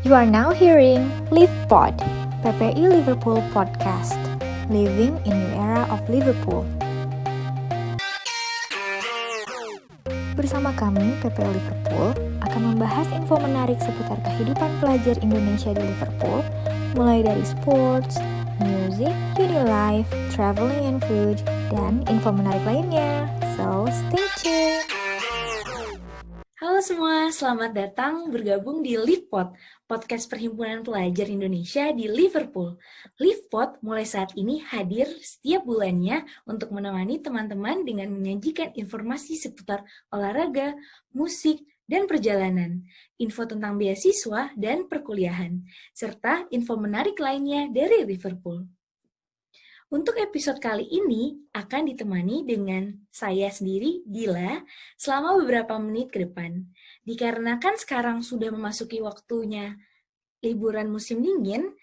You are now hearing LivePod, PPI Liverpool Podcast, Living in New Era of Liverpool. Bersama kami, PPI Liverpool, akan membahas info menarik seputar kehidupan pelajar Indonesia di Liverpool, mulai dari sports, music, uni life, traveling and food, dan info menarik lainnya. So, stay tuned! Halo semua, selamat datang bergabung di LivePod, podcast Perhimpunan Pelajar Indonesia di Liverpool. LivePod mulai saat ini hadir setiap bulannya untuk menemani teman-teman dengan menyajikan informasi seputar olahraga, musik, dan perjalanan, info tentang beasiswa dan perkuliahan, serta info menarik lainnya dari Liverpool. Untuk episode kali ini akan ditemani dengan saya sendiri, Dila, selama beberapa menit ke depan. Dikarenakan sekarang sudah memasuki waktunya liburan musim dingin,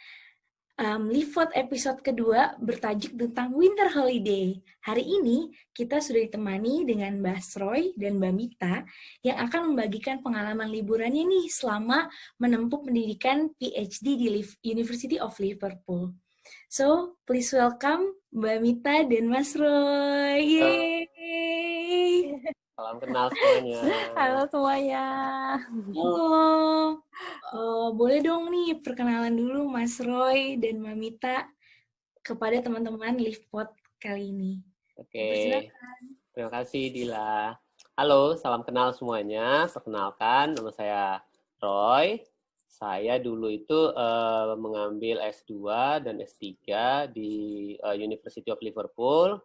LivePod episode kedua bertajuk tentang Winter Holiday. Hari ini kita sudah ditemani dengan Mbak Sroy dan Mbak Mita yang akan membagikan pengalaman liburannya nih selama menempuh pendidikan PhD di University of Liverpool. So, please welcome Mbak Mita dan Mas Roy. Yeay! Salam kenal semuanya. Halo semuanya. Halo. Boleh dong nih perkenalan dulu Mas Roy dan Mbak Mita kepada teman-teman LivePod kali ini. Oke, terima kasih Dila. Halo, salam kenal semuanya. Perkenalkan, nama saya Roy. Saya dulu itu mengambil S2 dan S3 di University of Liverpool.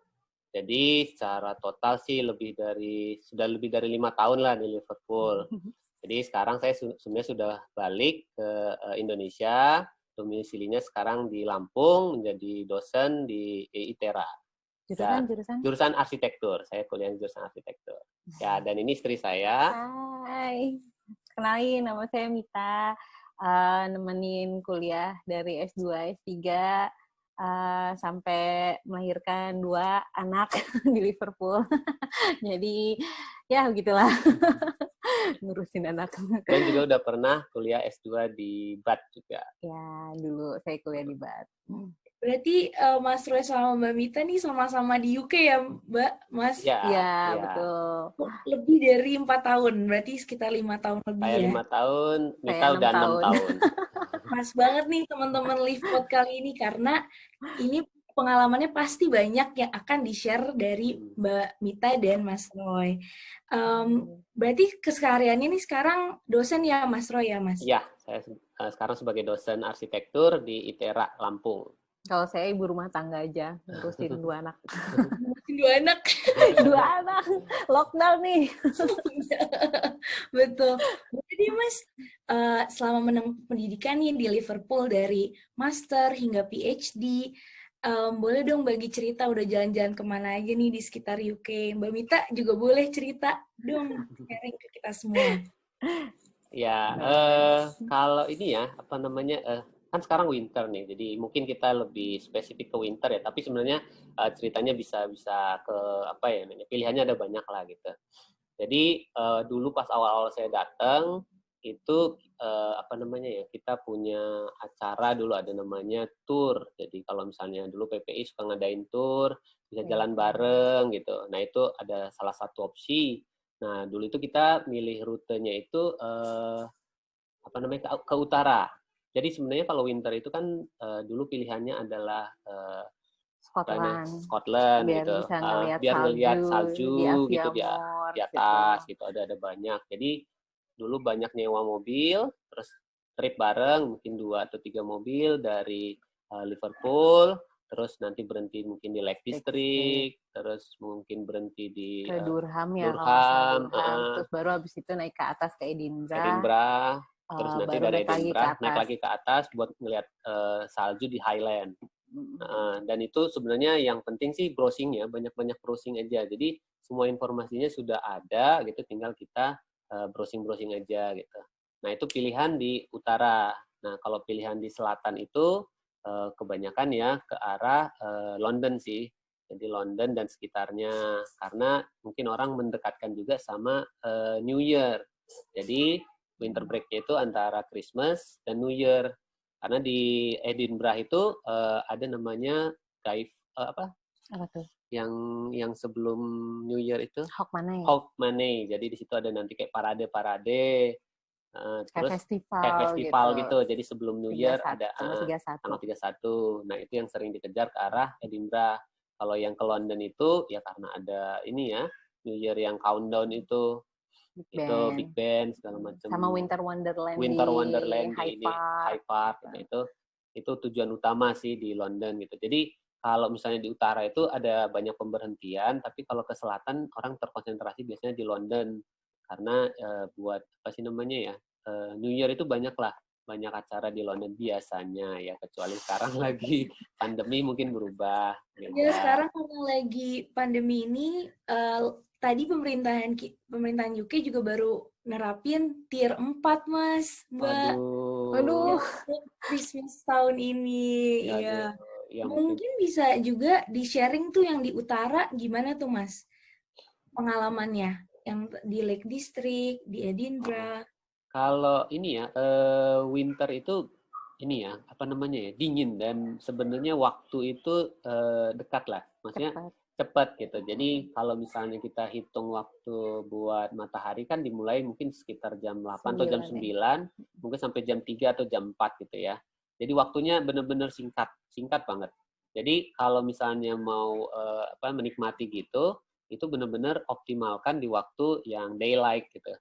Jadi secara total sih sudah lebih dari 5 tahun lah di Liverpool. Jadi sekarang saya sebenarnya sudah balik ke Indonesia. Domisilinya sekarang di Lampung, menjadi dosen di ITERA. Jurusan arsitektur. Saya kuliah di jurusan arsitektur. Ya, dan ini istri saya. Hai. Kenalin, nama saya Mita. Nemenin kuliah dari S2, S3 sampai melahirkan 2 anak di Liverpool. Jadi ya begitulah. Ngurusin anak. Dan juga udah pernah kuliah S2 di BAT juga. Ya, dulu saya kuliah di BAT. Berarti Mas Roy sama Mbak Mita nih sama-sama di UK ya, Mbak? Mas? Iya, betul. Lebih dari 4 tahun, berarti sekitar 5 tahun lebih Saya ya? 5 tahun, Mita Saya udah 6 6 tahun. Pas banget nih teman-teman LivePod kali ini, karena ini pengalamannya pasti banyak yang akan di-share dari Mbak Mita dan Mas Roy. Berarti kesehariannya nih sekarang dosen ya Mas Roy ya, Mas? Iya, saya sekarang sebagai dosen arsitektur di ITERA Lampung. Kalau saya ibu rumah tangga aja, ngurusin 2 anak. Ngurusin 2 anak? 2 anak, lockdown nih. Betul. Jadi Mas, selama menempuh pendidikan nih di Liverpool dari master hingga PhD, boleh dong bagi cerita udah jalan-jalan kemana aja nih di sekitar UK. Mbak Mita juga boleh cerita dong, sharing ke kita semua. Ya, kalau ini ya, kan sekarang winter nih, jadi mungkin kita lebih spesifik ke winter ya, tapi sebenarnya ceritanya bisa ke pilihannya ada banyak lah gitu. Jadi dulu pas awal-awal saya datang itu kita punya acara dulu ada namanya tour. Jadi kalau misalnya dulu PPI suka ngadain tour, bisa jalan bareng gitu. Nah itu ada salah satu opsi. Nah dulu itu kita milih rutenya itu ke utara. Jadi sebenarnya kalau winter itu kan dulu pilihannya adalah Scotland biar gitu. bisa Biar ngelihat salju gitu di atas gitu. Ada banyak. Jadi dulu banyak nyewa mobil, terus trip bareng mungkin 2 atau 3 mobil dari Liverpool, terus nanti berhenti mungkin di Lake District, terus mungkin berhenti di Durham ya, Durham, terus baru habis itu naik ke atas ke Edinburgh. Terus nanti dari Edinburgh naik lagi ke atas buat ngelihat salju di Highland. Dan itu sebenarnya yang penting sih browsingnya, banyak-banyak browsing aja. Jadi semua informasinya sudah ada gitu, tinggal kita browsing-browsing aja gitu. Nah itu pilihan di utara. Nah kalau pilihan di selatan itu kebanyakan ya ke arah London sih. Jadi London dan sekitarnya, karena mungkin orang mendekatkan juga sama New Year. Jadi winter break-nya itu antara Christmas dan New Year. Karena di Edinburgh itu ada namanya apa tuh? Yang sebelum New Year itu Hogmanay. Hogmanay. Jadi di situ ada nanti kayak parade-parade. Terus kayak festival gitu. Jadi sebelum New Year ada tanggal 31. Nah, itu yang sering dikejar ke arah Edinburgh. Kalau yang ke London itu ya karena ada ini ya, New Year yang countdown itu Big Band segala macam. Sama Winter Wonderland di Hyde Park gitu. Itu tujuan utama sih di London gitu. Jadi kalau misalnya di utara itu ada banyak pemberhentian, tapi kalau ke selatan orang terkonsentrasi biasanya di London. Karena buat apa sih namanya ya, New Year itu banyak acara di London biasanya ya, kecuali sekarang lagi pandemi mungkin berubah. Ya sekarang karena lagi pandemi ini, tadi pemerintahan UK juga baru nerapin tier 4 Mas, Mbak. Waduh. Christmas tahun ini, ya. Mungkin bisa juga di-sharing tuh yang di utara gimana tuh Mas pengalamannya, yang di Lake District, di Edinburgh. Kalau ini ya, winter itu ini ya, apa namanya ya, dingin, dan sebenarnya waktu itu dekat lah, maksudnya cepat gitu. Jadi kalau misalnya kita hitung waktu buat matahari kan dimulai mungkin sekitar jam 8 atau jam 9, mungkin sampai jam 3 atau jam 4 gitu ya. Jadi waktunya benar-benar singkat banget. Jadi kalau misalnya mau menikmati gitu, itu benar-benar optimalkan di waktu yang daylight gitu.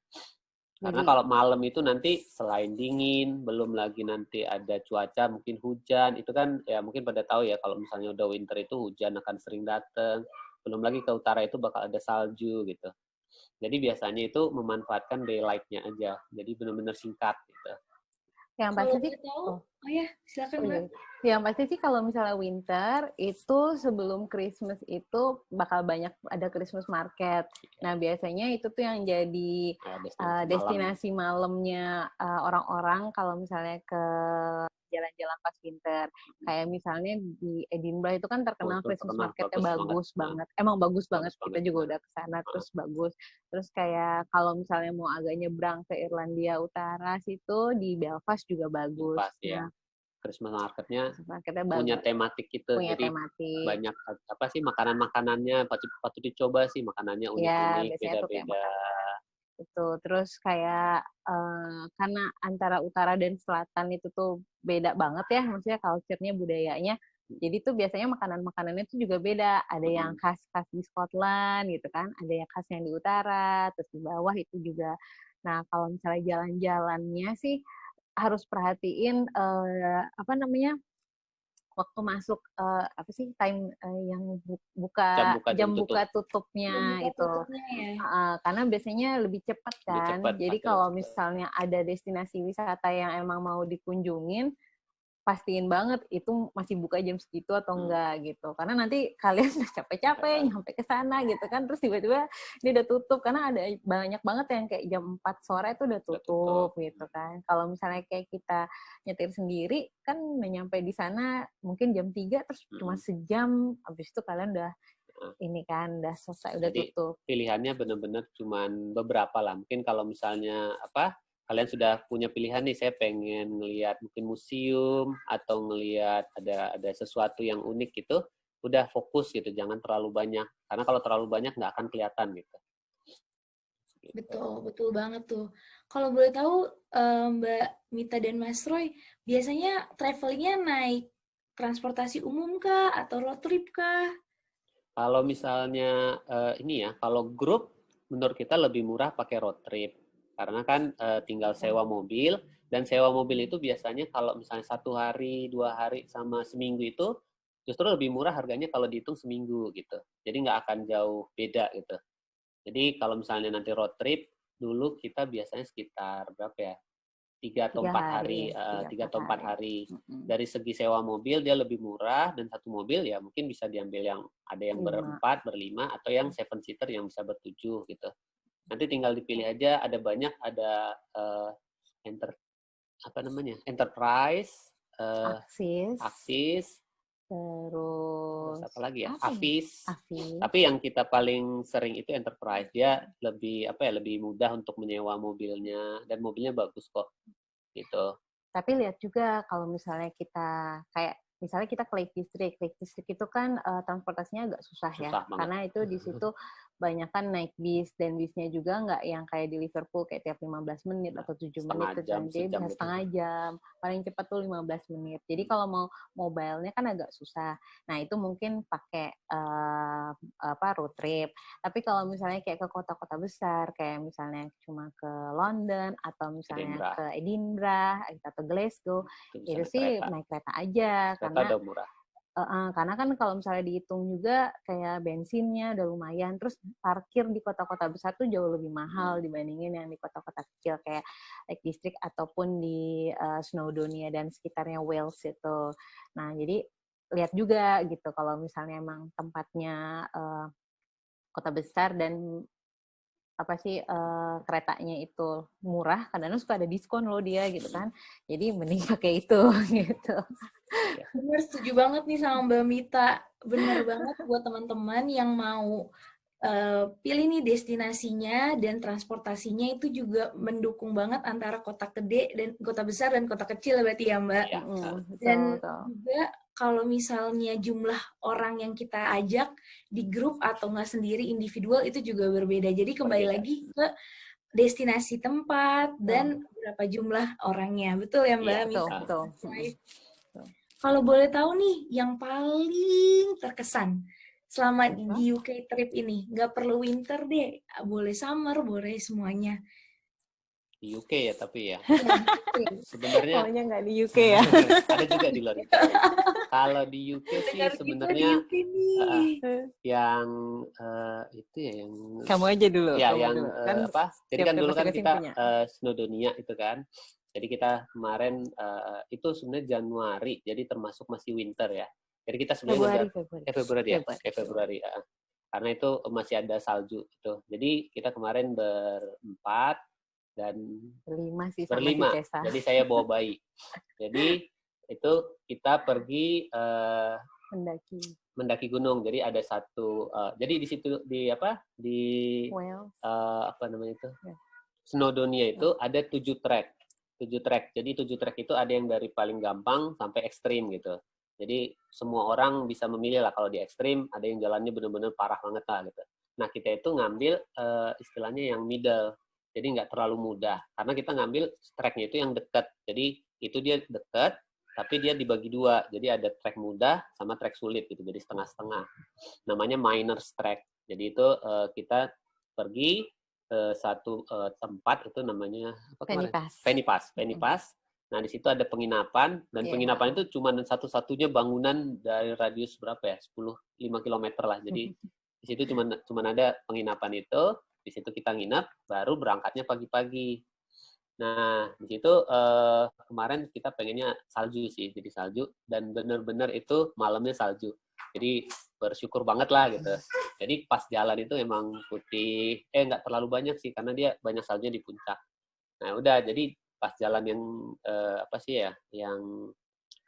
Karena kalau malam itu nanti selain dingin, belum lagi nanti ada cuaca mungkin hujan, itu kan ya mungkin pada tahu ya kalau misalnya udah winter itu hujan akan sering datang. Belum lagi ke utara itu bakal ada salju gitu. Jadi biasanya itu memanfaatkan daylight-nya aja. Jadi benar-benar singkat gitu. Yang pasti sih, silakan Mbak. Yang pasti sih kalau misalnya winter itu sebelum Christmas itu bakal banyak ada Christmas market. Nah biasanya itu tuh yang jadi destinasi malamnya orang-orang kalau misalnya ke jalan-jalan pas winter. Kayak misalnya di Edinburgh itu kan terkenal Christmas marketnya bagus banget. Emang bagus banget. Kita juga udah kesana terus bagus. Terus kayak kalau misalnya mau agak nyebrang ke Irlandia Utara situ di Belfast juga bagus. Ya. Christmas marketnya punya tematik gitu. Jadi banyak apa sih makanan-makanannya patut dicoba sih, makanannya unik-unik, beda-beda. Itu terus kayak karena antara utara dan selatan itu tuh beda banget ya, maksudnya culture-nya, budayanya. Jadi tuh biasanya makanan-makanannya tuh juga beda. Ada yang khas-khas di Scotland gitu kan, ada yang khas yang di utara, terus di bawah itu juga. Nah, kalau misalnya jalan-jalannya sih harus perhatiin waktu masuk apa sih time yang jam buka tutupnya itu. Karena biasanya lebih cepat kan. Jadi kalau misalnya ada destinasi wisata yang emang mau dikunjungin, pastiin banget itu masih buka jam segitu atau enggak gitu. Karena nanti kalian udah capek-capek nyampe ke sana gitu kan, terus tiba-tiba ini udah tutup karena ada banyak banget yang kayak jam 4 sore itu udah tutup gitu kan. Kalau misalnya kayak kita nyetir sendiri kan nyampe di sana mungkin jam 3 terus cuma sejam, habis itu kalian udah ini kan udah selesai, udah tutup. Pilihannya benar-benar cuman beberapa lah. Mungkin kalau misalnya kalian sudah punya pilihan nih, saya pengen ngelihat mungkin museum atau ngelihat ada sesuatu yang unik gitu, udah fokus gitu, jangan terlalu banyak. Karena kalau terlalu banyak nggak akan kelihatan gitu. Betul banget tuh. Kalau boleh tahu Mbak Mita dan Mas Roy, biasanya travelingnya naik transportasi umum kah atau road trip kah? Kalau misalnya ini ya, kalau grup menurut kita lebih murah pakai road trip. Karena kan tinggal sewa mobil, dan sewa mobil itu biasanya kalau misalnya 1 hari, 2 hari, sama seminggu itu justru lebih murah harganya kalau dihitung seminggu gitu. Jadi nggak akan jauh beda gitu. Jadi kalau misalnya nanti road trip, dulu kita biasanya sekitar berapa ya? 3 atau 4 hari. 3 atau 4 hari. Dari segi sewa mobil dia lebih murah, dan satu mobil ya mungkin bisa diambil yang ada yang ber-4, ber-5, atau yang 7-seater yang bisa ber-7 gitu. Nanti tinggal dipilih aja, ada banyak, ada enterprise, Axis, Terus apa lagi ya? Apa Avis. Avis. Tapi yang kita paling sering itu Enterprise. Dia lebih lebih mudah untuk menyewa mobilnya dan mobilnya bagus kok. Gitu. Tapi lihat juga kalau misalnya kita kayak misalnya kita ke Lake District itu kan transportasinya agak susah ya, banget. Karena itu di situ banyak kan naik bis, dan bisnya juga nggak yang kayak di Liverpool kayak tiap 15 menit atau 7 menit, jam, dia bisa setengah jam, paling cepat tuh 15 menit. Jadi kalau mau mobile-nya kan agak susah. Nah itu mungkin pakai road trip. Tapi kalau misalnya kayak ke kota-kota besar, kayak misalnya cuma ke London atau misalnya ke Edinburgh atau Glasgow, itu sih naik kereta aja. Kereta udah murah. Karena kan kalau misalnya dihitung juga kayak bensinnya udah lumayan, terus parkir di kota-kota besar tuh jauh lebih mahal dibandingin yang di kota-kota kecil kayak Lake District ataupun di Snowdonia dan sekitarnya Wales itu. Nah jadi lihat juga gitu kalau misalnya emang tempatnya kota besar dan keretanya itu murah, kadang-kadang suka ada diskon loh dia gitu kan, jadi mending pakai itu gitu. Bener, setuju banget nih sama Mbak Mita, bener banget buat teman-teman yang mau pilih nih destinasinya dan transportasinya itu juga mendukung banget antara kota gede dan kota besar dan kota kecil berarti ya Mbak. Ya, dan juga kalau misalnya jumlah orang yang kita ajak di grup atau nggak sendiri individual itu juga berbeda. Jadi kembali lagi ke destinasi tempat dan berapa jumlah orangnya. Betul ya Mbak? Betul. Kalau boleh tahu nih, yang paling terkesan selama di UK trip ini, nggak perlu winter deh, boleh summer, boleh semuanya. Di UK ya tapi ya. Sebenarnya pokoknya nggak di UK ya. Ada juga di luar UK. Kalau di UK sih sebenarnya yang itu ya yang kamu aja dulu. Ya yang jadi kan dulu kan kita Snowdonia itu kan. Jadi kita kemarin itu sebenarnya Januari, jadi termasuk masih winter ya. Jadi kita sebenarnya Februari ya. Karena itu masih ada salju itu. Jadi kita kemarin berempat dan berlima. Jadi saya bawa bayi. Jadi itu kita pergi mendaki gunung. Jadi ada satu jadi di situ di Snowdonia itu ada 7 trek. Jadi 7 trek itu ada yang dari paling gampang sampai ekstrim gitu. Jadi semua orang bisa memilih lah, kalau di ekstrim ada yang jalannya benar-benar parah banget lah gitu. Nah kita itu ngambil istilahnya yang middle, jadi nggak terlalu mudah. Karena kita ngambil treknya itu yang dekat, jadi itu dia dekat, tapi dia dibagi 2. Jadi ada trek mudah sama trek sulit gitu, jadi setengah-setengah. Namanya miners trek. Jadi itu kita pergi satu tempat itu namanya Penny Pass. Nah di situ ada penginapan dan penginapan itu cuma satu-satunya bangunan dari radius berapa ya 5 km lah. Jadi di situ cuma ada penginapan itu. Di situ kita nginap, baru berangkatnya pagi-pagi. Nah di situ kemarin kita pengennya salju sih, jadi salju dan benar-benar itu malamnya salju. Jadi bersyukur banget lah gitu. Jadi pas jalan itu emang putih, nggak terlalu banyak sih karena dia banyak saljunya di puncak. Nah udah, jadi pas jalan yang yang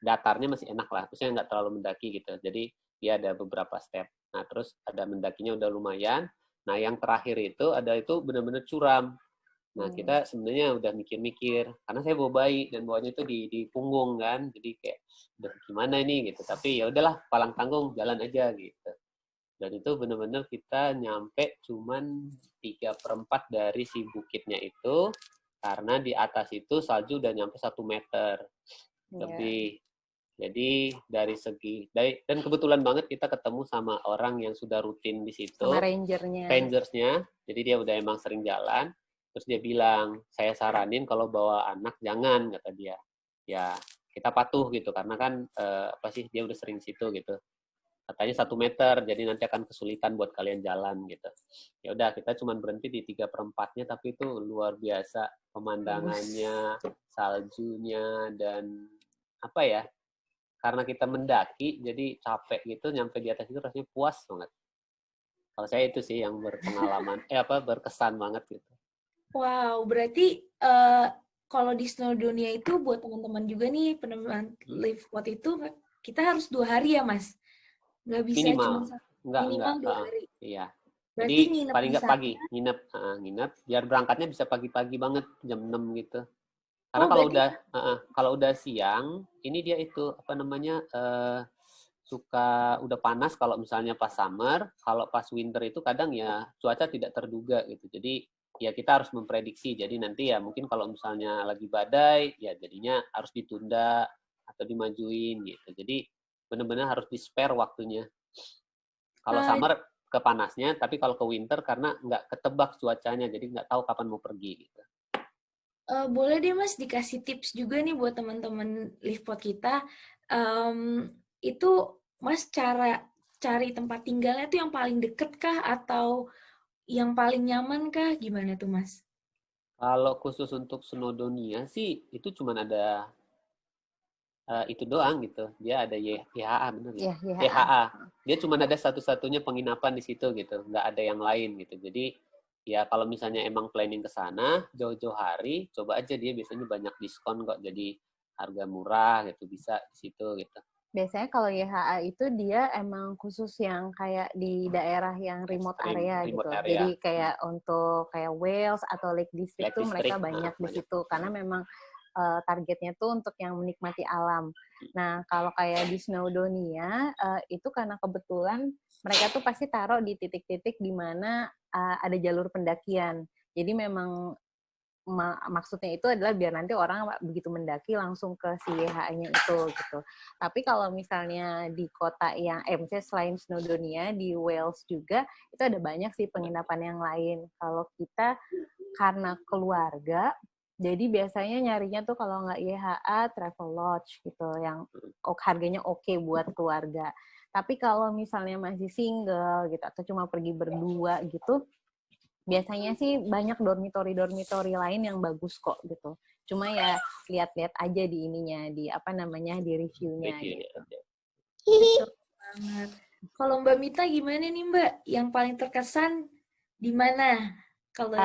datarnya masih enak lah, maksudnya nggak terlalu mendaki gitu. Jadi dia ada beberapa step. Nah terus ada mendakinya udah lumayan. Nah yang terakhir itu benar-benar curam. Nah kita sebenarnya udah mikir-mikir, karena saya bawa bayi dan bawanya itu di punggung kan, jadi kayak udah gimana ini gitu. Tapi ya udahlah, palang tanggung, jalan aja gitu. Dan itu benar-benar kita nyampe cuman 3/4 dari si bukitnya itu, karena di atas itu salju udah nyampe 1 meter lebih. Jadi dan kebetulan banget kita ketemu sama orang yang sudah rutin di situ, sama rangersnya. Jadi dia udah emang sering jalan. Terus dia bilang, saya saranin kalau bawa anak jangan, kata dia. Ya kita patuh gitu karena kan dia udah sering situ gitu. Katanya 1 meter, jadi nanti akan kesulitan buat kalian jalan gitu. Ya udah, kita cuma berhenti di 3/4-nya, tapi itu luar biasa pemandangannya, saljunya, dan karena kita mendaki, jadi capek gitu, nyampe di atas itu rasanya puas banget. Kalau saya itu sih yang berpengalaman, berkesan banget gitu. Wow, berarti kalau di Snowdonia itu buat teman-teman juga nih, peneman Livepot itu kita harus 2 hari ya Mas? Nggak bisa Minimal. cuma Minimal 2 hari. Iya. Berarti Jadi nginep paling di nggak sana. pagi, nginep biar berangkatnya bisa pagi-pagi banget jam 6 gitu. Karena Oh, kalau udah siang, ini dia itu apa namanya suka udah panas kalau misalnya pas summer, kalau pas winter itu kadang ya cuaca tidak terduga gitu. Jadi ya kita harus memprediksi. Jadi nanti ya mungkin kalau misalnya lagi badai, ya jadinya harus ditunda atau dimajuin gitu. Jadi benar-benar harus di-spare waktunya. Kalau summer ke panasnya, tapi kalau ke winter karena nggak ketebak cuacanya, jadi nggak tahu kapan mau pergi gitu. Boleh deh Mas dikasih tips juga nih buat teman-teman Livepod kita. Itu Mas cara cari tempat tinggalnya tuh yang paling deket kah atau yang paling nyaman kah? Gimana tuh Mas? Kalau khusus untuk Snowdonia sih itu cuma ada itu doang gitu. Dia ada YHA bener ya? YHA. Dia cuma ada satu-satunya penginapan di situ gitu. Nggak ada yang lain gitu. Jadi ya kalau misalnya emang planning ke sana jauh-jauh hari, coba aja dia biasanya banyak diskon kok. Jadi harga murah gitu bisa di situ gitu. Biasanya kalau YHA itu dia emang khusus yang kayak di daerah yang remote area gitu. Jadi kayak untuk kayak Wales atau Lake District tuh mereka banyak di situ karena memang targetnya tuh untuk yang menikmati alam. Nah, kalau kayak di Snowdonia itu karena kebetulan mereka tuh pasti taruh di titik-titik di mana ada jalur pendakian. Jadi memang maksudnya itu adalah biar nanti orang begitu mendaki langsung ke si YHA-nya itu gitu. Tapi kalau misalnya di kota yang misalnya selain Snowdonia di Wales juga itu ada banyak sih penginapan yang lain. Kalau kita karena keluarga jadi biasanya nyarinya tuh kalau nggak YHA Travelodge gitu yang harganya oke buat keluarga. Tapi kalau misalnya masih single gitu atau cuma pergi berdua gitu biasanya sih banyak dormitory lain yang bagus kok gitu. Cuma ya lihat-lihat aja di ininya, di apa namanya, di reviewnya gitu. Betul banget. Kalau Mbak Mita gimana nih Mbak? Yang paling terkesan di mana? Kalau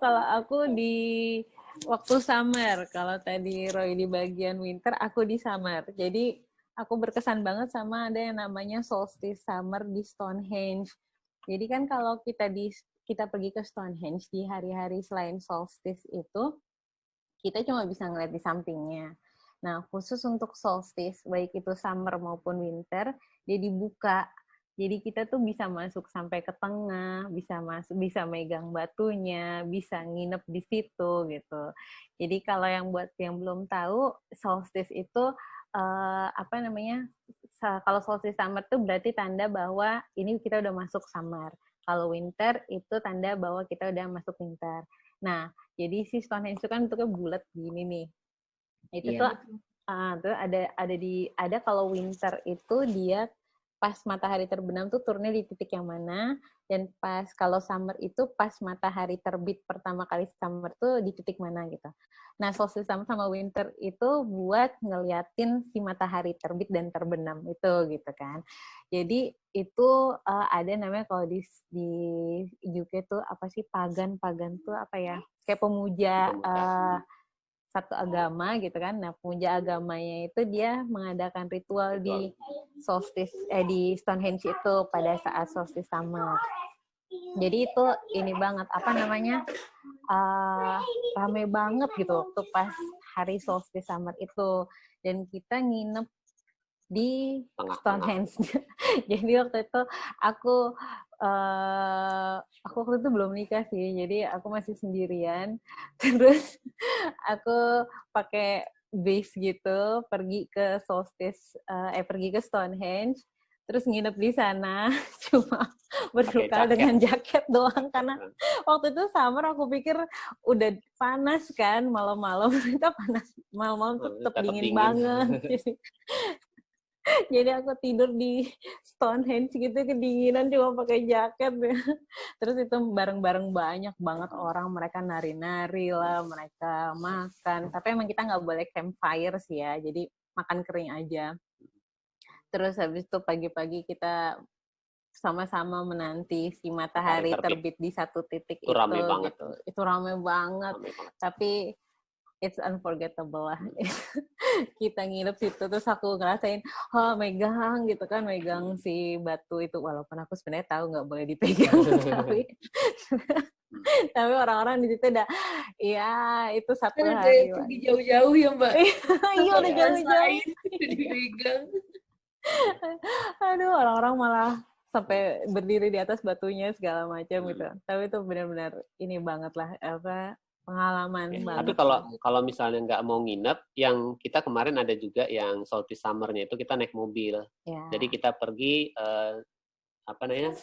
kalau aku di waktu summer. Kalau tadi Roy di bagian winter, aku di summer. Jadi aku berkesan banget sama ada yang namanya solstice summer di Stonehenge. Jadi kan kalau kita pergi ke Stonehenge di hari-hari selain solstice itu, kita cuma bisa ngeliat di sampingnya. Nah, khusus untuk solstice, baik itu summer maupun winter, dia dibuka. Jadi kita tuh bisa masuk sampai ke tengah, bisa megang batunya, bisa nginep di situ gitu. Jadi kalau yang buat yang belum tahu, solstice itu apa namanya? Kalau solstice summer tuh berarti tanda bahwa ini kita udah masuk summer. Kalau winter itu tanda bahwa kita udah masuk winter. Nah, jadi si Stonehenge itu kan bentuknya bulat gini nih. Itu tuh ada kalau winter itu dia pas matahari terbenam tuh turunnya di titik yang mana, dan pas kalau summer itu pas matahari terbit pertama kali summer tuh di titik mana gitu. Nah, solstice summer sama winter itu buat ngeliatin si matahari terbit dan terbenam itu gitu kan. Jadi itu ada namanya kalau di UK tuh apa sih pagan tuh apa ya? Kayak pemuja satu agama gitu kan. Nah, pemuja agamanya itu dia mengadakan ritual di solstice di Stonehenge itu pada saat solstice summer. Jadi itu ini banget apa namanya rame banget gitu waktu pas hari solstice summer itu, dan kita nginep di Stonehenge. Jadi waktu itu aku waktu itu belum nikah sih, jadi aku masih sendirian. Terus aku pakai base gitu, pergi ke Stonehenge, terus nginep di sana, cuma berbekal dengan jaket doang karena waktu itu summer aku pikir udah panas kan malam-malam, ternyata panas malam-malam tetap dingin banget. Jadi aku tidur di Stonehenge gitu kedinginan cuma pakai jaket. Terus itu bareng-bareng banyak banget orang, mereka nari-nari lah, mereka makan. Tapi emang kita nggak boleh campfire sih ya, jadi makan kering aja. Terus habis itu pagi-pagi kita sama-sama menanti si matahari terbit di satu titik itu rame banget. gitu. Itu rame banget. Tapi it's unforgettable lah. Kita nginep situ terus aku ngerasain megang gitu kan, megang si batu itu, walaupun aku sebenarnya tahu nggak boleh dipegang tapi orang-orang di situ udah ya itu satu kan hari udah pergi jauh-jauh ya Mbak. Iya udah jauh-jauh dipegang. Aduh, orang-orang malah sampai berdiri di atas batunya segala macam gitu. Tapi itu benar-benar ini banget lah pengalaman banget. Tapi kalau misalnya nggak mau nginep, yang kita kemarin ada juga yang salty summer-nya itu kita naik mobil. Ya. Jadi kita pergi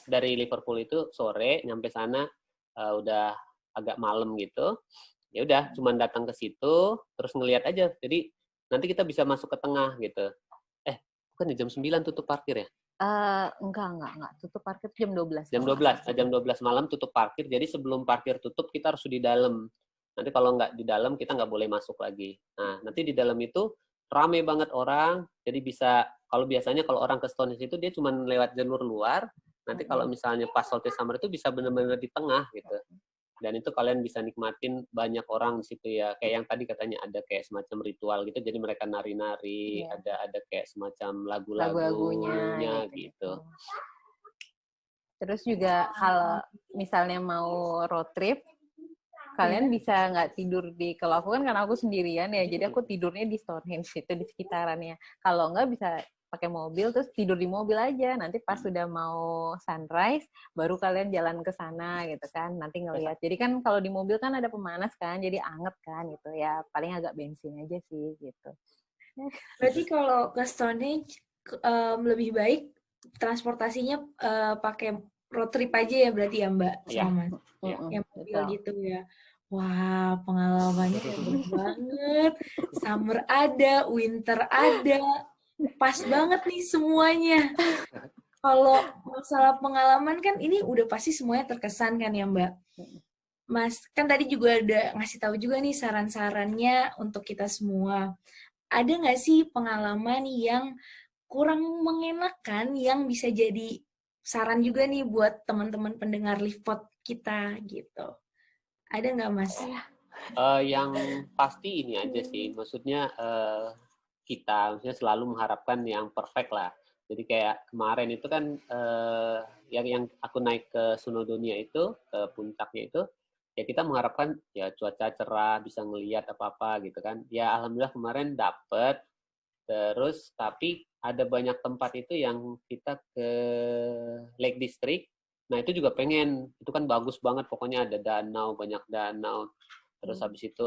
dari Liverpool itu sore, nyampe sana udah agak malam gitu. Ya udah, cuman datang ke situ, terus ngelihat aja. Jadi nanti kita bisa masuk ke tengah gitu. Bukan jam 9 tutup parkir ya? Enggak. Tutup parkir jam 12. Jam 12 malam tutup parkir. Jadi sebelum parkir tutup kita harus di dalam. Nanti kalau nggak di dalam kita nggak boleh masuk lagi. Nah, nanti di dalam itu rame banget orang. Jadi bisa, kalau biasanya kalau orang ke Stonehenge itu dia cuma lewat jalur luar. Nanti kalau misalnya pas salty summer itu bisa benar-benar di tengah gitu. Dan itu kalian bisa nikmatin banyak orang di situ ya. Kayak yang tadi katanya ada kayak semacam ritual gitu. Jadi mereka nari-nari, ada kayak semacam lagu-lagunya gitu. Terus juga kalau misalnya mau road trip, kalian bisa nggak tidur kalau aku kan karena aku sendirian ya, jadi aku tidurnya di Stonehenge itu di sekitarannya. Kalau nggak bisa pakai mobil terus tidur di mobil aja, nanti pas sudah mau sunrise baru kalian jalan ke sana gitu kan, nanti ngelihat. Jadi kan kalau di mobil kan ada pemanas kan, jadi anget kan gitu ya, paling agak bensin aja sih gitu. Berarti kalau ke Stonehenge lebih baik transportasinya pakai road trip aja ya berarti ya Mbak sama yang mobil gitu ya. Wah, pengalamannya hebat banget. Summer ada, winter ada. Pas banget nih semuanya. Kalau masalah pengalaman kan ini udah pasti semuanya terkesan kan ya Mbak. Mas, kan tadi juga ada ngasih tahu juga nih saran-sarannya untuk kita semua. Ada nggak sih pengalaman yang kurang mengenakan yang bisa jadi saran juga nih buat teman-teman pendengar Livepod kita gitu? Ada nggak Mas? Yang pasti ini aja sih, maksudnya kita maksudnya selalu mengharapkan yang perfect lah. Jadi kayak kemarin itu kan yang aku naik ke Sunodonia itu, ke puncaknya itu, ya kita mengharapkan ya cuaca cerah, bisa ngelihat apa-apa gitu kan. Ya alhamdulillah kemarin dapet. Terus tapi ada banyak tempat itu yang kita ke Lake District. Nah itu juga pengen, itu kan bagus banget, pokoknya ada danau, banyak danau. Terus habis itu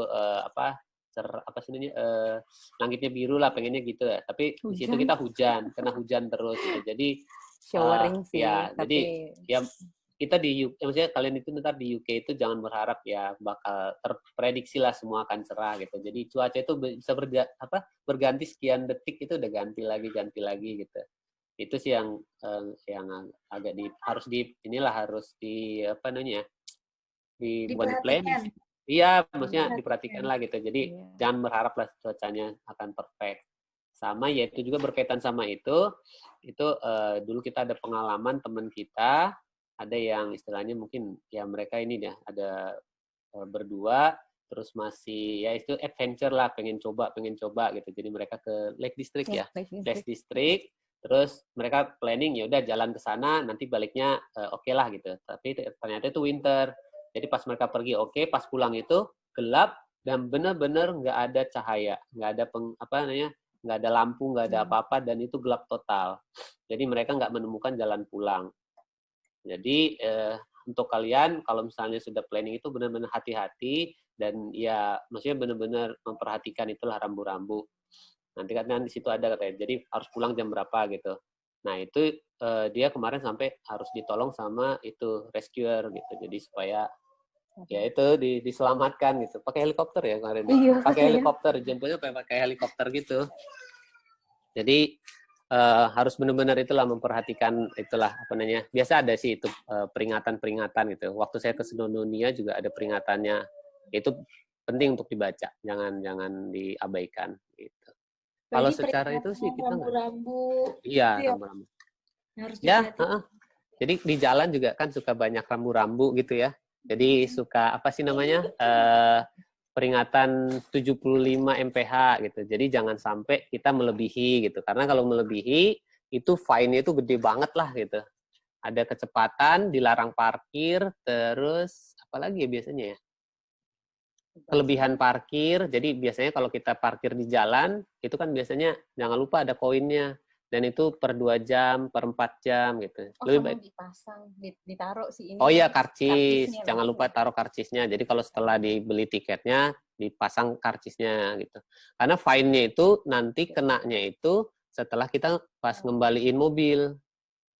langitnya biru lah, pengennya gitu ya. Tapi di situ kita kena hujan terus gitu. Jadi showering sih. Ya, tapi... jadi ya kita di UK, maksudnya kalian itu ntar di UK itu jangan berharap ya bakal terprediksi lah semua akan cerah gitu. Jadi cuaca itu bisa berganti sekian detik, itu udah ganti lagi gitu. Itu sih yang agak harus dibuat planning. Iya, maksudnya diperhatikan lah gitu. Jadi jangan berharap lah cuacanya akan perfect. Sama ya itu juga berkaitan sama itu dulu kita ada pengalaman teman kita, ada yang istilahnya mungkin ya mereka ini ada berdua, terus masih ya itu adventure lah, pengen coba gitu. Jadi mereka ke Lake District Lake District. Terus mereka planning ya udah jalan ke sana, nanti baliknya oke lah gitu. Tapi ternyata itu winter. Jadi pas mereka pergi pas pulang itu gelap dan benar-benar nggak ada cahaya, nggak ada nggak ada lampu, nggak ada apa-apa, dan itu gelap total. Jadi mereka nggak menemukan jalan pulang. Jadi untuk kalian kalau misalnya sudah planning itu benar-benar hati-hati dan ya maksudnya benar-benar memperhatikan itulah rambu-rambu. Nanti katanya di situ ada katanya. Jadi harus pulang jam berapa gitu. Nah itu dia kemarin sampai harus ditolong sama itu rescuer gitu. Jadi supaya ya itu diselamatkan gitu. Pakai helikopter ya kemarin. Iya, pakai helikopter, jemputnya pakai helikopter gitu. Jadi harus benar-benar itulah memperhatikan itulah biasa ada sih itu peringatan-peringatan gitu. Waktu saya ke Sunodonia juga ada peringatannya. Itu penting untuk dibaca, jangan diabaikan gitu. Kalau secara itu sih kita rambu-rambu. Iya, rambu-rambu. Ya, jadi di jalan juga kan suka banyak rambu-rambu gitu ya. Jadi suka peringatan 75 mph gitu. Jadi jangan sampai kita melebihi gitu. Karena kalau melebihi itu fine-nya itu gede banget lah gitu. Ada kecepatan, dilarang parkir, terus apalagi ya biasanya ya? Kelebihan parkir. Jadi biasanya kalau kita parkir di jalan, itu kan biasanya jangan lupa ada koinnya. Dan itu per 2 jam, per 4 jam gitu. Oh, lebih baik dipasang, ditaruh sih ini. Oh iya, karcis. Jangan lupa taruh karcisnya. Jadi kalau setelah dibeli tiketnya, dipasang karcisnya gitu. Karena fine-nya itu nanti kenanya itu setelah kita pas ngembaliin mobil.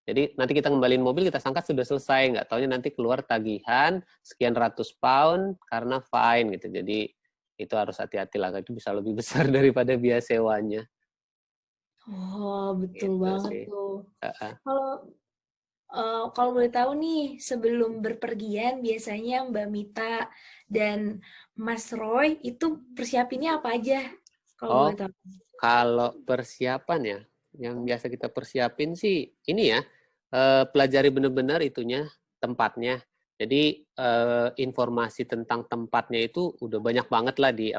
Jadi nanti kita ngembaliin mobil, kita sangka sudah selesai. Nggak taunya nanti keluar tagihan sekian ratus pound karena fine gitu. Jadi itu harus hati-hati lah. Itu bisa lebih besar daripada biaya sewanya. Oh, betul gitu banget sih. tuh. Kalau boleh tahu nih, sebelum berpergian biasanya Mbak Mita dan Mas Roy itu persiapinnya apa aja? Kalau boleh tahu. Kalau persiapan ya, yang biasa kita persiapin sih ini ya, pelajari benar-benar itunya, tempatnya. Jadi informasi tentang tempatnya itu udah banyak banget lah di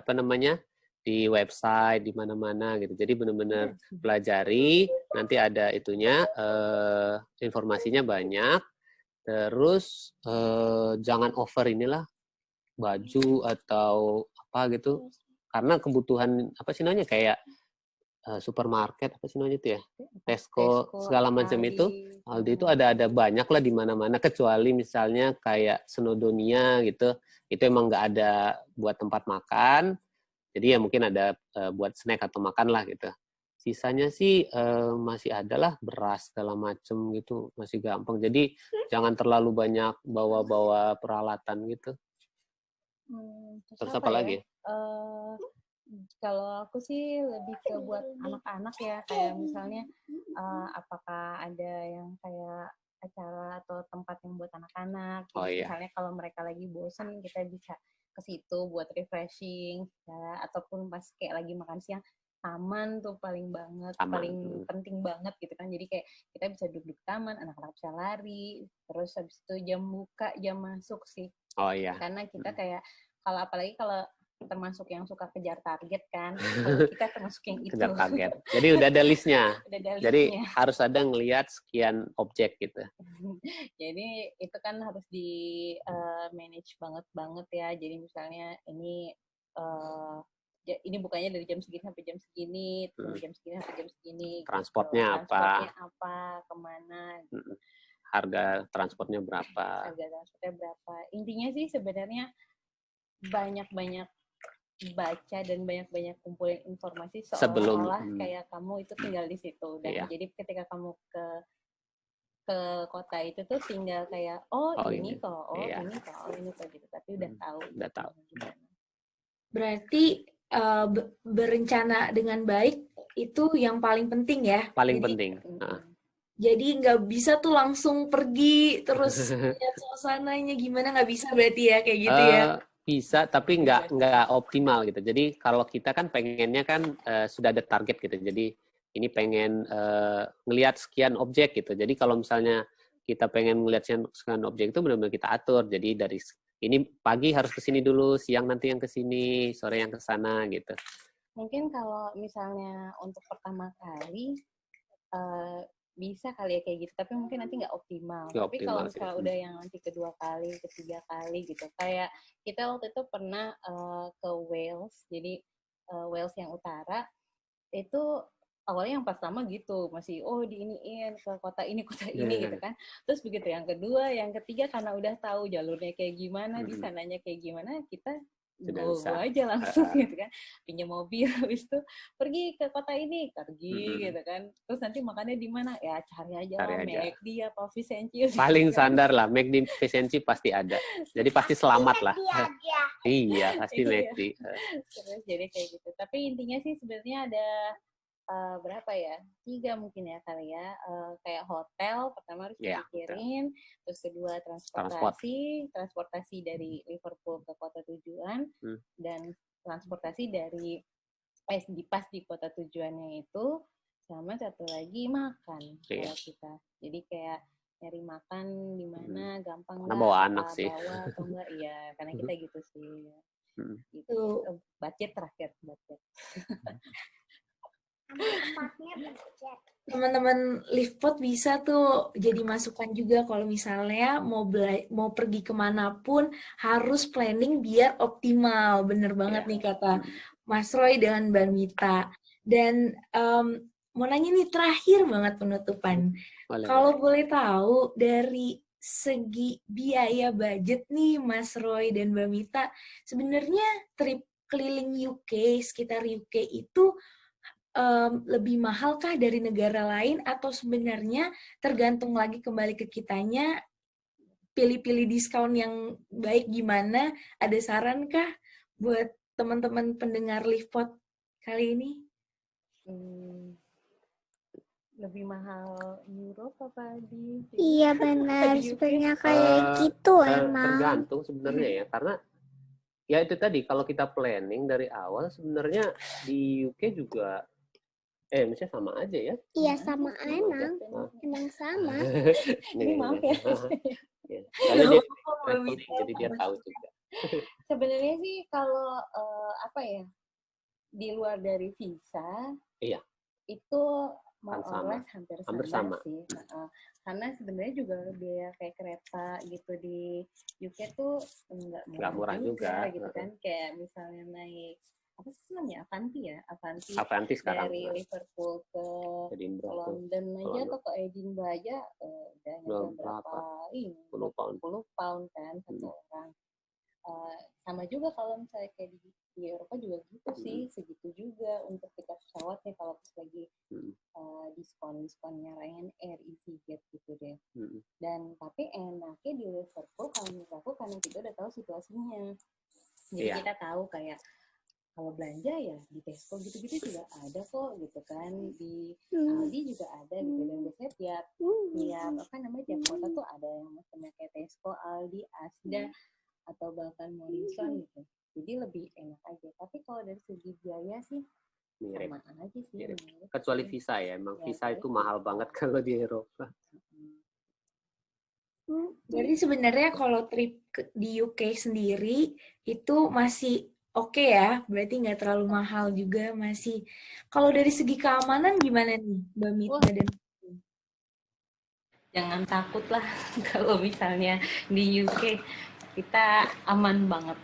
di website, di mana-mana gitu. Jadi benar-benar pelajari, nanti ada itunya, informasinya banyak. Terus jangan over inilah baju atau apa gitu, karena kebutuhan apa sih namanya kayak supermarket apa sih namanya itu ya, Tesco segala macam itu, Aldi itu ada banyak lah di mana-mana, kecuali misalnya kayak Snowdonia gitu, itu emang nggak ada buat tempat makan. Jadi ya mungkin ada buat snack atau makan lah gitu. Sisanya sih masih ada lah beras segala macem gitu, masih gampang. Jadi jangan terlalu banyak bawa-bawa peralatan gitu. Terus apa lagi? Kalau aku sih lebih ke buat anak-anak ya, kayak misalnya apakah ada yang kayak acara atau tempat yang buat anak-anak. Misalnya kalau mereka lagi bosen, kita bisa ke situ buat refreshing, ya, ataupun pas kayak lagi makan siang, taman tuh paling penting banget gitu kan. Jadi kayak kita bisa duduk di taman, anak-anak bisa lari, terus habis itu jam buka, jam masuk sih. Karena kita kayak apalagi kalau termasuk yang suka kejar target kan, kita termasuk yang itu. Kejar target. Jadi udah ada listnya. Jadi harus ada ngelihat sekian objek gitu. Jadi itu kan harus di manage banget ya. Jadi misalnya ini bukanya dari jam segini sampai jam segini, dari jam segini sampai jam segini. Transportnya gitu. apa, kemana. Gitu. Harga transportnya berapa? Intinya sih sebenarnya banyak-banyak baca dan banyak-banyak kumpulin informasi seolah-olah kayak kamu itu tinggal di situ. Dan jadi ketika kamu ke kota itu tuh tinggal kayak ini gitu, tapi udah tahu. Berarti berencana dengan baik itu yang paling penting ya. Penting. Jadi nggak bisa tuh langsung pergi terus lihat suasananya gimana, nggak bisa berarti ya kayak gitu ya. Bisa, tapi nggak optimal gitu. Jadi kalau kita kan pengennya kan sudah ada target gitu. Jadi ini pengen ngelihat sekian objek gitu. Jadi kalau misalnya kita pengen ngelihat sekian objek itu benar-benar kita atur. Jadi dari ini pagi harus ke sini dulu, siang nanti yang ke sini, sore yang ke sana gitu. Mungkin kalau misalnya untuk pertama kali bisa kali ya kayak gitu, tapi mungkin nanti nggak optimal. Tapi kalau misalnya udah yang nanti kedua kali, ketiga kali gitu, kayak kita waktu itu pernah ke Wales, jadi Wales yang utara, itu awalnya yang pas sama gitu, masih diiniin ke kota ini gitu kan. Terus begitu yang kedua, yang ketiga karena udah tahu jalurnya kayak gimana, di sananya kayak gimana, kita go aja langsung gitu kan, pinjam mobil, habis itu pergi ke kota ini, gitu kan. Terus nanti makannya di mana? Ya cari aja McD apa Fish and Chips. Paling standar lah, McD Fish and Chips pasti ada. Jadi pasti selamat lah. Iya, pasti McD. Terus jadi kayak gitu. Tapi intinya sih sebenarnya ada berapa ya? 3 mungkin ya kali ya. Kayak hotel pertama harus dipikirin, terus kedua transportasi dari Liverpool ke kota tujuan, dan transportasi dari pas di kota tujuannya itu, sama satu lagi makan kalau kita. Jadi kayak nyari makan di mana gampang nggak, bawa anak sih. bawa atau enggak, iya karena kita gitu sih. Itu budget terakhir budget. Teman-teman Livepot bisa tuh jadi masukan juga kalau misalnya mau pergi kemanapun harus planning biar optimal. Bener banget nih kata Mas Roy dengan Mbak Mita. Dan mau nanya nih terakhir banget penutupan. Kalau boleh tahu dari segi biaya budget nih Mas Roy dan Mbak Mita, sebenarnya trip keliling UK, sekitar UK itu lebih mahalkah dari negara lain atau sebenarnya tergantung lagi kembali ke kitanya, pilih-pilih diskon yang baik gimana? Ada saran kah buat teman-teman pendengar Livepot kali ini? Lebih mahal Europe apa di? Iya benar, sebenarnya kayak gitu emang. Tergantung sebenarnya ya, karena ya itu tadi kalau kita planning dari awal sebenarnya di UK juga misalnya sama aja ya? Iya sama emang sama. Ini maaf ya. Jadi dia tahu juga. Sebenarnya sih kalau di luar dari visa, itu hampir sama sih. Karena sebenarnya juga biaya kayak kereta gitu di UK tuh nggak murah juga gitu kan. Kayak misalnya naik apa sih namanya Avanti sekarang dari Liverpool ke London aja atau ke Edinburgh aja udah berapa 10 pound kan satu orang. Sama juga kalau misalnya kayak di Eropa juga gitu sih, segitu juga untuk tiket pesawatnya kalau pas lagi diskonnya Ryanair, EasyJet gitu deh. Dan tapi enaknya di Liverpool kalau menurut aku karena kita udah tahu situasinya, jadi kita tahu kayak kalau belanja ya di Tesco gitu-gitu juga ada kok gitu kan, di Aldi juga ada gitu, dan biasanya tiap kota tuh ada yang macamnya kayak Tesco, Aldi, Asda atau bahkan Morrison gitu. Jadi lebih enak aja. Tapi kalau dari segi biaya sih sama aja sih. Kecuali visa ya, emang visa itu mahal banget kalau di Eropa. Jadi sebenarnya kalau trip di UK sendiri itu masih oke ya, berarti nggak terlalu mahal juga masih. Kalau dari segi keamanan gimana nih, Mbak Mita dan jangan takut lah kalau misalnya di UK kita aman banget.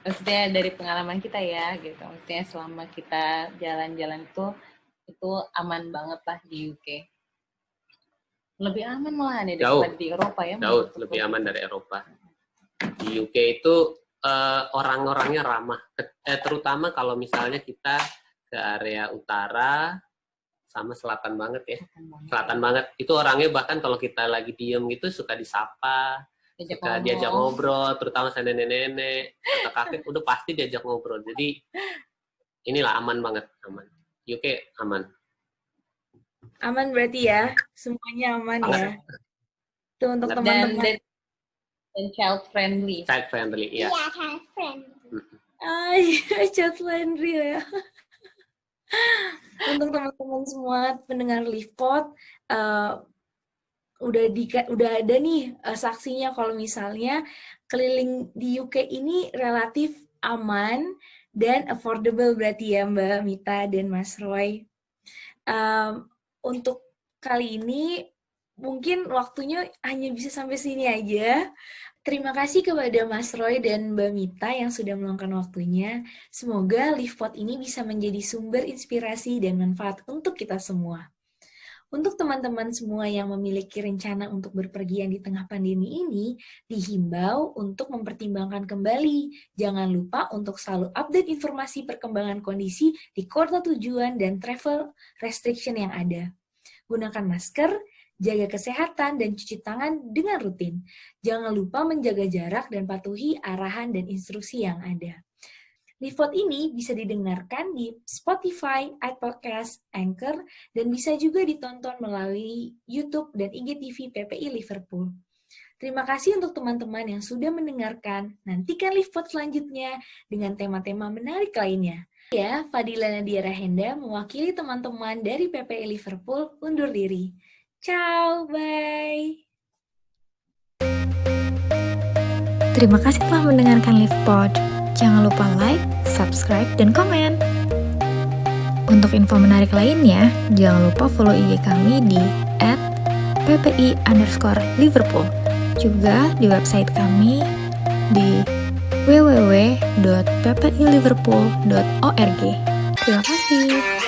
Maksudnya dari pengalaman kita ya gitu. Maksudnya selama kita jalan-jalan itu aman banget lah di UK. Lebih aman malah nih daripada di Eropa ya. Jauh lebih aman dari Eropa. Di UK itu orang-orangnya ramah, terutama kalau misalnya kita ke area utara sama selatan banget ya. Selatan banget. Itu orangnya bahkan kalau kita lagi diem gitu suka disapa, suka diajak ngobrol, terutama sama nenek-nenek atau kakek udah pasti diajak ngobrol. Jadi inilah aman banget, aman. UK aman. Aman berarti ya, semuanya aman ya. Itu untuk teman-teman. Dan child friendly. Child friendly, iya. Iya, child friendly. Child friendly ya. Untuk teman-teman semua pendengar Livepot, udah ada nih saksinya kalau misalnya keliling di UK ini relatif aman dan affordable berarti ya Mbak Mita dan Mas Roy. Untuk kali ini mungkin waktunya hanya bisa sampai sini aja. Terima kasih kepada Mas Roy dan Mbak Mita yang sudah meluangkan waktunya. Semoga Livepot ini bisa menjadi sumber inspirasi dan manfaat untuk kita semua. Untuk teman-teman semua yang memiliki rencana untuk berpergian di tengah pandemi ini, dihimbau untuk mempertimbangkan kembali. Jangan lupa untuk selalu update informasi perkembangan kondisi di kota tujuan dan travel restriction yang ada. Gunakan masker, jaga kesehatan, dan cuci tangan dengan rutin. Jangan lupa menjaga jarak dan patuhi arahan dan instruksi yang ada. Livepot ini bisa didengarkan di Spotify, iPodcast, Anchor, dan bisa juga ditonton melalui YouTube dan IGTV PPI Liverpool. Terima kasih untuk teman-teman yang sudah mendengarkan. Nantikan Livepot selanjutnya dengan tema-tema menarik lainnya. Saya, Fadila Nadia Rahenda, mewakili teman-teman dari PPI Liverpool undur diri. Ciao, bye! Terima kasih telah mendengarkan Livepot. Jangan lupa like, subscribe, dan komen. Untuk info menarik lainnya, jangan lupa follow IG kami di @ppi_Liverpool. Juga di website kami di www.ppiliverpool.org. Terima kasih.